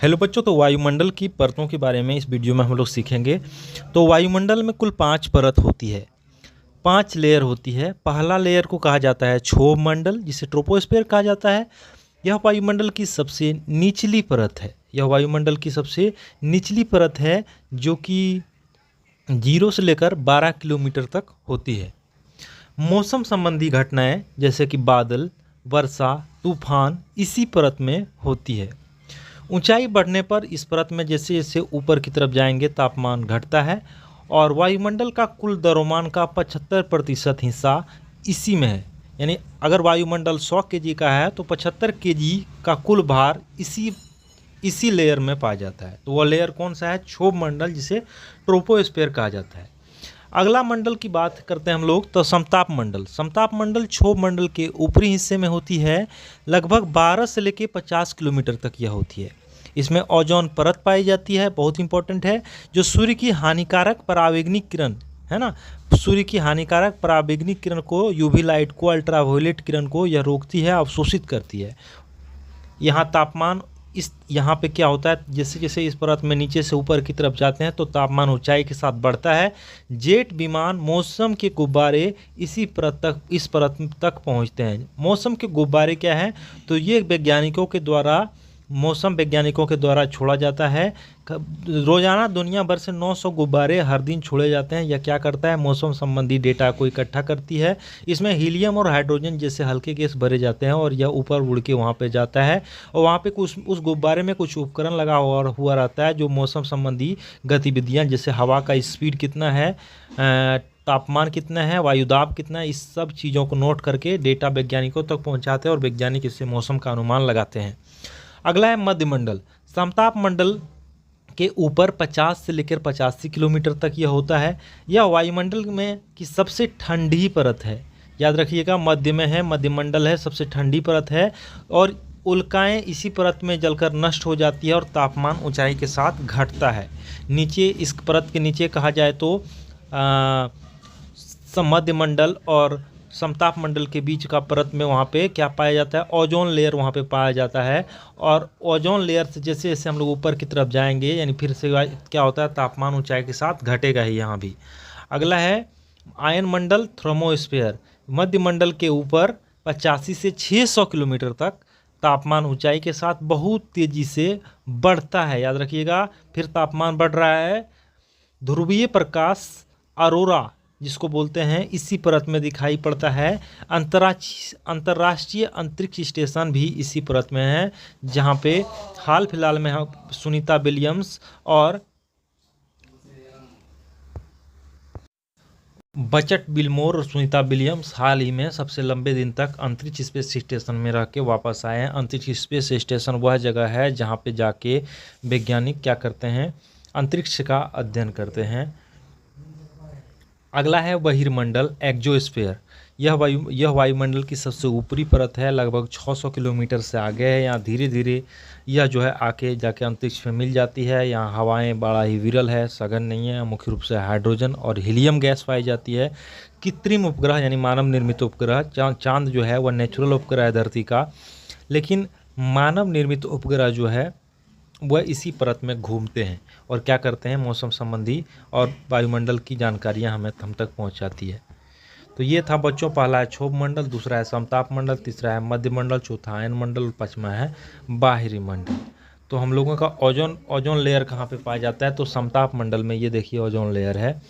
Hello बच्चों, तो वायुमंडल की परतों के बारे में इस वीडियो में हम लोग सीखेंगे। तो वायुमंडल में कुल 5 परत होती है, 5 लेयर होती है। पहला लेयर को कहा जाता है क्षोभ मंडल, जिसे ट्रोपोस्फेयर कहा जाता है। यह वायुमंडल की सबसे निचली परत है। यह वायुमंडल की सबसे निचली परत है, जो कि 0 से लेकर 12 किलोमीटर तक होती है। मौसम संबंधी घटनाएं जैसे कि बादल, वर्षा, तूफान इसी परत में होती है। ऊंचाई बढ़ने पर इस परत में जैसे जैसे ऊपर की तरफ जाएंगे तापमान घटता है, और वायुमंडल का कुल द्रव्यमान का 75% हिस्सा इसी में है। यानी अगर वायुमंडल 100 केजी का है तो 75 केजी का कुल भार इसी लेयर में पाया जाता है। तो वह लेयर कौन सा है? क्षोभ मंडल, जिसे ट्रोपोस्फेयर कहा जाता है। अगला मंडल की बात करते हैं हम लोग, तो समताप मंडल। समताप मंडल क्षोभ मंडल के ऊपरी हिस्से में होती है। लगभग 12 से लेकर 50 किलोमीटर तक यह होती है। इसमें ओजोन परत पाई जाती है, बहुत इंपॉर्टेंट है, जो सूर्य की हानिकारक परावैंगनिक किरण है ना, सूर्य की हानिकारक परावैंगनिक किरण को, यूवी लाइट को, अल्ट्रावायलेट किरण को यह रोकती है, अवशोषित करती है। यहाँ तापमान यहाँ पे क्या होता है, जैसे जैसे इस परत में नीचे से ऊपर की तरफ जाते हैं तो तापमान ऊंचाई के साथ बढ़ता है। जेट विमान, मौसम के गुब्बारे इस परत तक पहुंचते हैं। मौसम के गुब्बारे क्या हैं? तो ये मौसम वैज्ञानिकों के द्वारा छोड़ा जाता है। रोजाना दुनिया भर से 900 गुब्बारे हर दिन छोड़े जाते हैं। यह क्या करता है? मौसम संबंधी डेटा को इकट्ठा करती है। इसमें हीलियम और हाइड्रोजन जैसे हल्के गैस भरे जाते हैं, और यह ऊपर उड़ के वहाँ पे जाता है, और वहाँ पे उस गुब्बारे में कुछ उपकरण लगा हुआ रहता है, जो मौसम संबंधी गतिविधियाँ, जैसे हवा का स्पीड कितना है, तापमान कितना है, वायुदाब कितना है, इस सब चीज़ों को नोट करके डेटा वैज्ञानिकों तक पहुँचाते हैं, और वैज्ञानिक इससे मौसम का अनुमान लगाते हैं। अगला है मध्यमंडल। समताप मंडल के ऊपर 50 से लेकर 85 किलोमीटर तक यह होता है। यह वायुमंडल में की सबसे ठंडी परत है। याद रखिएगा, मध्य में है, मध्यमंडल है, सबसे ठंडी परत है, और उल्काएं इसी परत में जलकर नष्ट हो जाती है, और तापमान ऊंचाई के साथ घटता है। नीचे इस परत के नीचे कहा जाए तो मध्यमंडल और समताप मंडल के बीच का परत में वहाँ पे क्या पाया जाता है? ओजोन लेयर वहाँ पे पाया जाता है। और ओजोन लेयर से जैसे जैसे हम लोग ऊपर की तरफ जाएंगे, यानी फिर से क्या होता है, तापमान ऊंचाई के साथ घटेगा ही यहाँ भी। अगला है आयन मंडल, थर्मोस्फेयर। मध्य मंडल के ऊपर 85 से 600 किलोमीटर तक तापमान ऊंचाई के साथ बहुत तेज़ी से बढ़ता है। याद रखिएगा, फिर तापमान बढ़ रहा है। ध्रुवीय प्रकाश अरोरा जिसको बोलते हैं, इसी परत में दिखाई पड़ता है। अंतर्राष्ट्रीय अंतरिक्ष स्टेशन भी इसी परत में है, जहाँ पे हाल फिलहाल में सुनीता विलियम्स और बचट बिलमोर और सुनीता विलियम्स हाल ही में सबसे लंबे दिन तक अंतरिक्ष स्पेस स्टेशन में रह के वापस आए हैं। अंतरिक्ष स्पेस स्टेशन वह जगह है जहाँ पे जाके वैज्ञानिक क्या करते हैं? अंतरिक्ष का अध्ययन करते हैं। अगला है बहिर्मंडल, एक्सोस्फीयर। यह वायुमंडल की सबसे ऊपरी परत है, लगभग 600 किलोमीटर से आगे है। यहाँ धीरे धीरे यह जो है आके जाके अंतरिक्ष में मिल जाती है। यहाँ हवाएं बड़ा ही विरल है, सघन नहीं है। मुख्य रूप से हाइड्रोजन और हीलियम गैस पाई जाती है। कृत्रिम उपग्रह यानी मानव निर्मित उपग्रह, चांद जो है वह नेचुरल उपग्रह है धरती का, लेकिन मानव निर्मित उपग्रह जो है वह इसी परत में घूमते हैं और क्या करते हैं? मौसम संबंधी और वायुमंडल की जानकारियां हम तक पहुंचाती है। तो ये था बच्चों, पहला है क्षोभ मंडल, दूसरा है समताप मंडल, तीसरा है मध्य मंडल, चौथा आयन मंडल, और पांचवा है बाहरी मंडल। तो हम लोगों का ओजोन लेयर कहाँ पे पाया जाता है? तो समताप मंडल में ये देखिए ओजोन लेयर है,